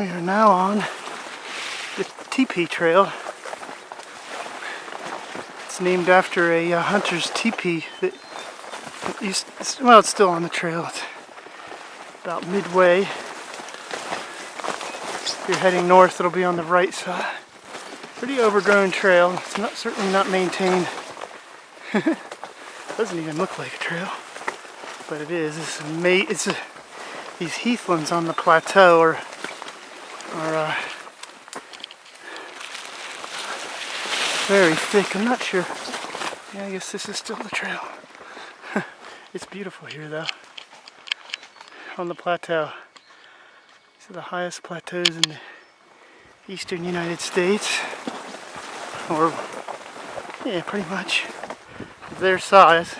We are now on the TeePee trail. It's named after a hunter's teepee that used, well, it's still on the trail. It's about midway. If you're heading north, it'll be on the right side. Pretty overgrown trail. It's not, certainly not maintained. Doesn't even look like a trail, but it is. These heathlands on the plateau are very thick. I'm not sure. Yeah, I guess this is still the trail. It's beautiful here, though. On the plateau. These are the highest plateaus in the eastern United States. Or, yeah, pretty much their size.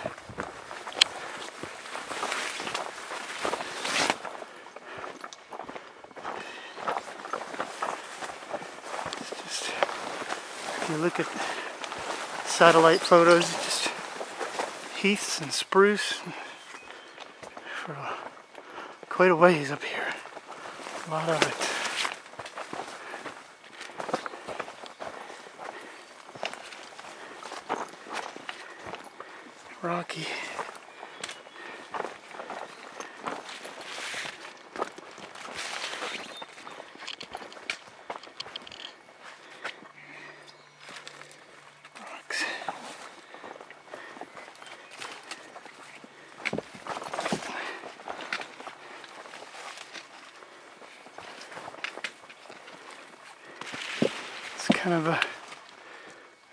If you look at satellite photos, it's just heaths and spruce for quite a ways up here. A lot of it. Rocky. Kind of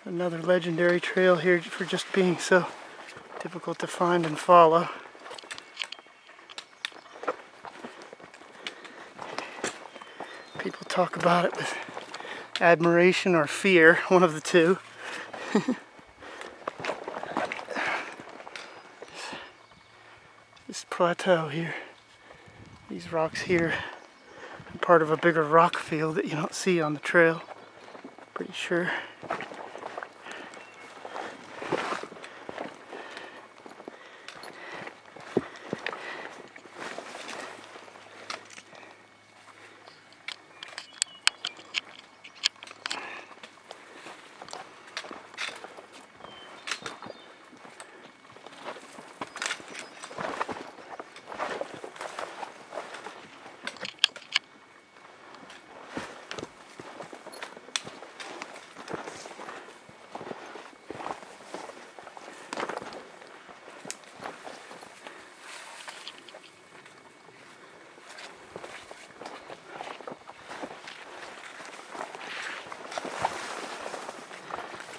another legendary trail here for just being so difficult to find and follow. People talk about it with admiration or fear, one of the two. This plateau here, these rocks here, are part of a bigger rock field that you don't see on the trail. Pretty sure.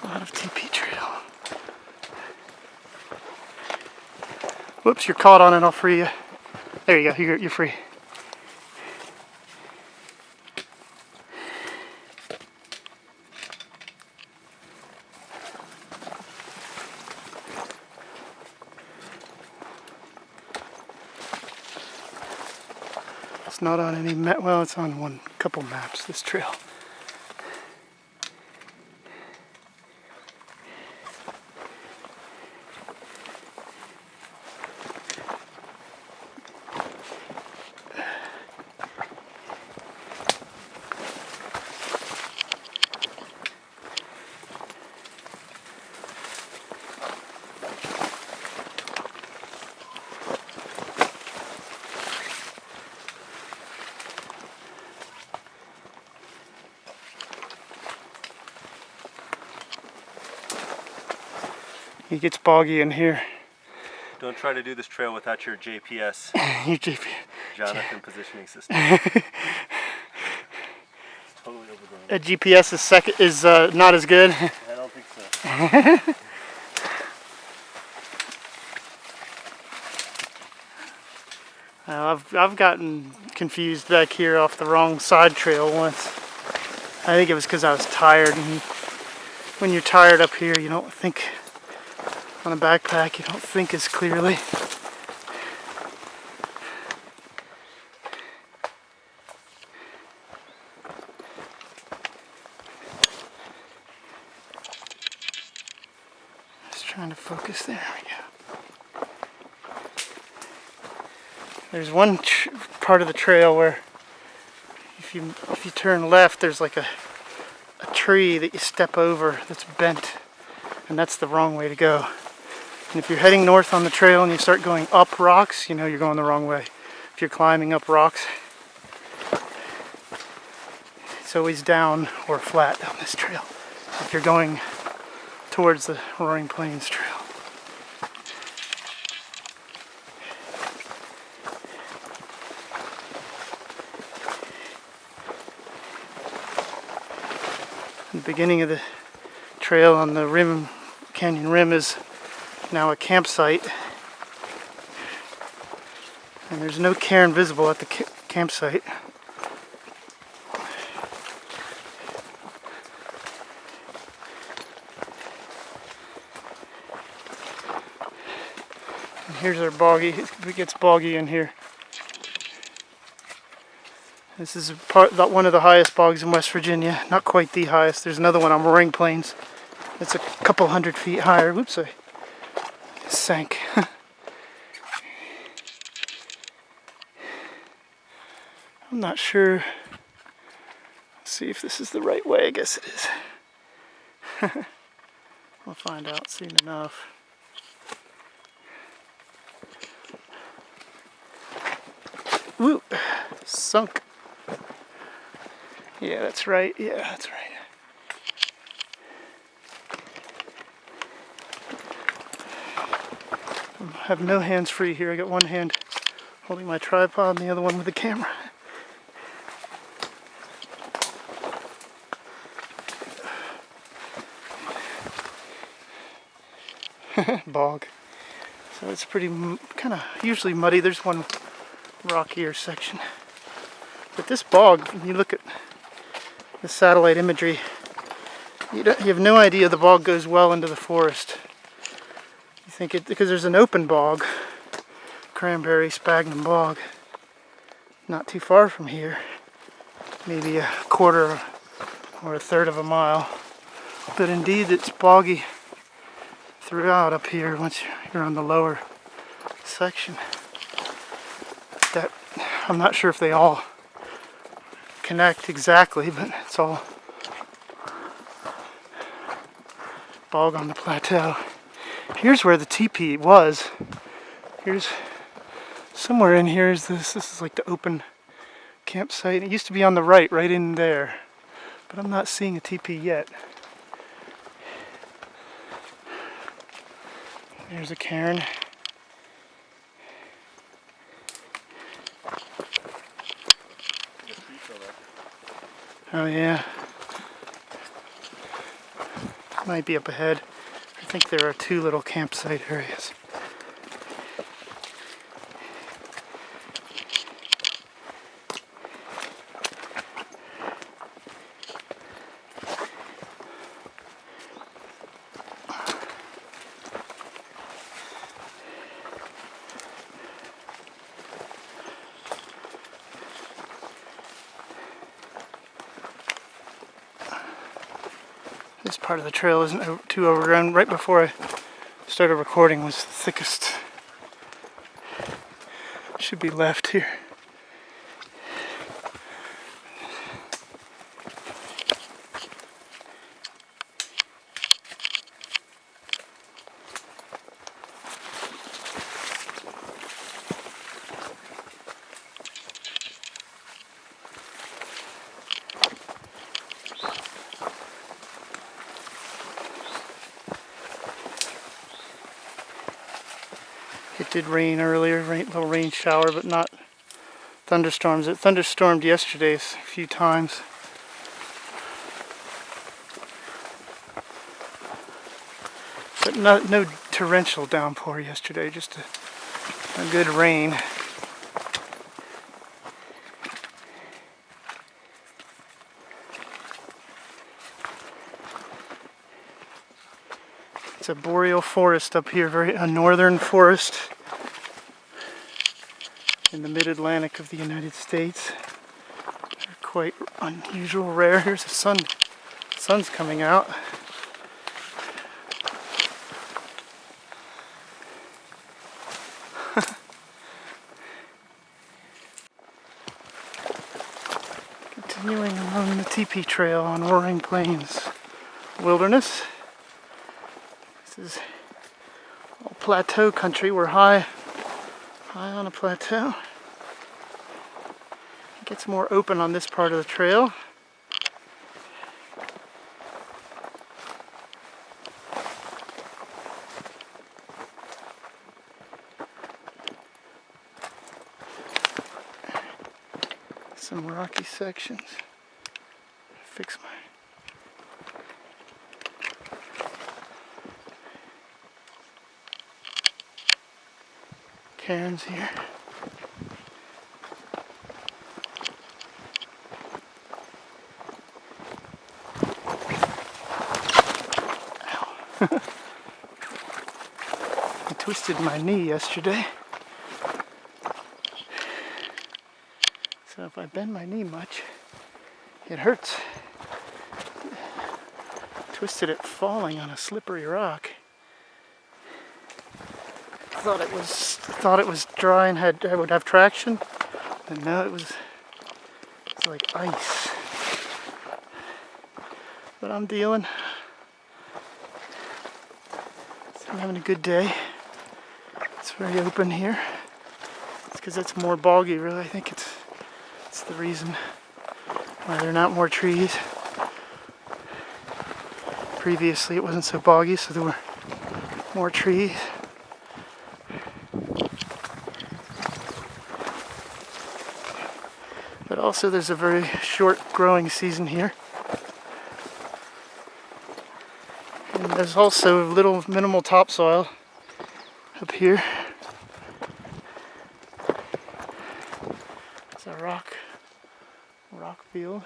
A lot of TeePee trail. Whoops, you're caught on it, I'll free you. There you go, you're free. It's not on any map, well, it's on couple maps, this trail. It gets boggy in here. Don't try to do this trail without your GPS. Your GPS. Jonathan positioning system. It's totally overgrown. A GPS is not as good. I don't think so. I've gotten confused back here off the wrong side trail once. I think it was because I was tired, and when you're tired up here, you don't think. On a backpack, you don't think as clearly. Just trying to focus. There we go. There's one part of the trail where if you turn left, there's like a tree that you step over that's bent, and that's the wrong way to go. And if you're heading north on the trail and you start going up rocks, you know you're going the wrong way. If you're climbing up rocks, it's always down or flat on this trail. If you're going towards the Roaring Plains Trail. The beginning of the trail on the rim, canyon rim, is now a campsite, and there's no cairn visible at the campsite. And here's our boggy. It gets boggy in here. This is one of the highest bogs in West Virginia. Not quite the highest. There's another one on Roaring Plains. It's a couple 100 feet higher. Whoops, I sank. I'm not sure. Let's see if this is the right way. I guess it is. We'll find out soon enough. Woo! Sunk. Yeah, that's right. Yeah, that's right. I have no hands free here. I got one hand holding my tripod and the other one with the camera. Bog. So it's pretty kind of usually muddy. There's one rockier section. But this bog, when you look at the satellite imagery, you have no idea the bog goes well into the forest. You think it, because there's an open bog, cranberry sphagnum bog, not too far from here, maybe a quarter or a third of a mile. But indeed it's boggy throughout up here once you're on the lower section. That, I'm not sure if they all connect exactly, but it's all bog on the plateau. Here's where the TeePee was. Here's somewhere in here is this. This is like the open campsite. It used to be on the right in there, but I'm not seeing a TeePee yet. There's a cairn. Oh yeah. Might be up ahead. I think there are two little campsite areas. This part of the trail isn't too overgrown. Right before I started recording was the thickest. Should be left here. It did rain earlier, little rain shower, but not thunderstorms. It thunderstormed yesterday a few times. But no torrential downpour yesterday, just a good rain. It's a boreal forest up here, a northern forest in the mid-Atlantic of the United States. They're quite unusual, rare. Here's the sun's coming out. Continuing along the TeePee Trail on Roaring Plains Wilderness. This is all plateau country. We're high on a plateau. It gets more open on this part of the trail. Some rocky sections. Fix my cairns here. Ow. I twisted my knee yesterday. So if I bend my knee much, it hurts. Twisted it falling on a slippery rock. Thought it was dry and I would have traction, but no, it's like ice. But I'm dealing. So I'm having a good day. It's very open here. It's because it's more boggy, really. I think it's the reason why there are not more trees. Previously it wasn't so boggy, so there were more trees. But also there's a very short growing season here. And there's also little minimal topsoil up here. It's a rock field.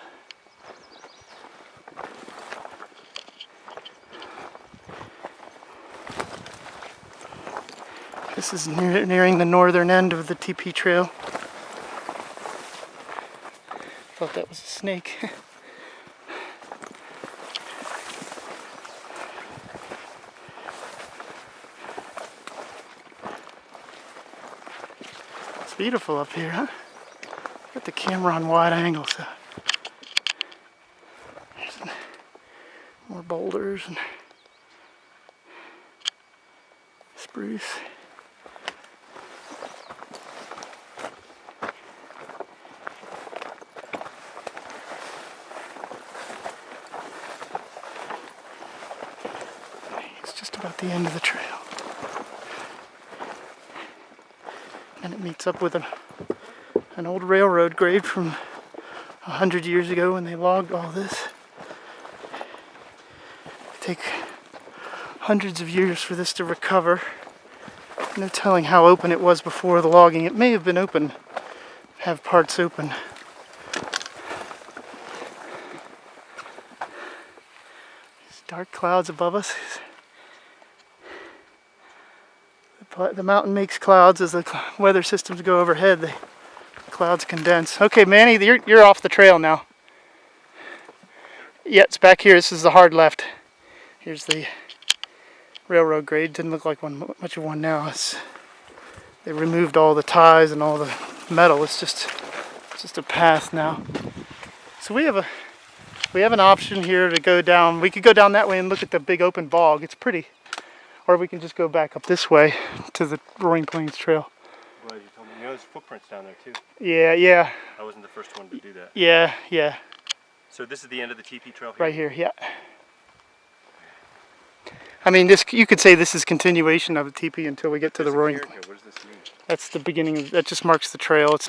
This is nearing the northern end of the TeePee Trail. Thought that was a snake. It's beautiful up here, huh? Got the camera on wide angle, so there's more boulders and spruce. It's just about the end of the trail. And it meets up with an old railroad grade from 100 years ago when they logged all this. It take hundreds of years for this to recover. No telling how open it was before the logging. It may have been open, have parts open. These dark clouds above us. The mountain makes clouds as the weather systems go overhead. The clouds condense. Okay, Manny, you're off the trail now. Yeah, it's back here. This is the hard left. Here's the railroad grade. Didn't look like much of one now. They removed all the ties and all the metal. It's just a path now. So we have an option here to go down. We could go down that way and look at the big open bog. It's pretty. Or we can just go back up this way to the Roaring Plains Trail. Well, you told me, there's footprints down there too. Yeah. I wasn't the first one to do that. Yeah. So this is the end of the TeePee Trail here? Right here, yeah. I mean, you could say this is continuation of the TeePee until we get to the Roaring Plains. What does this mean? That's the beginning. That just marks the trail. It's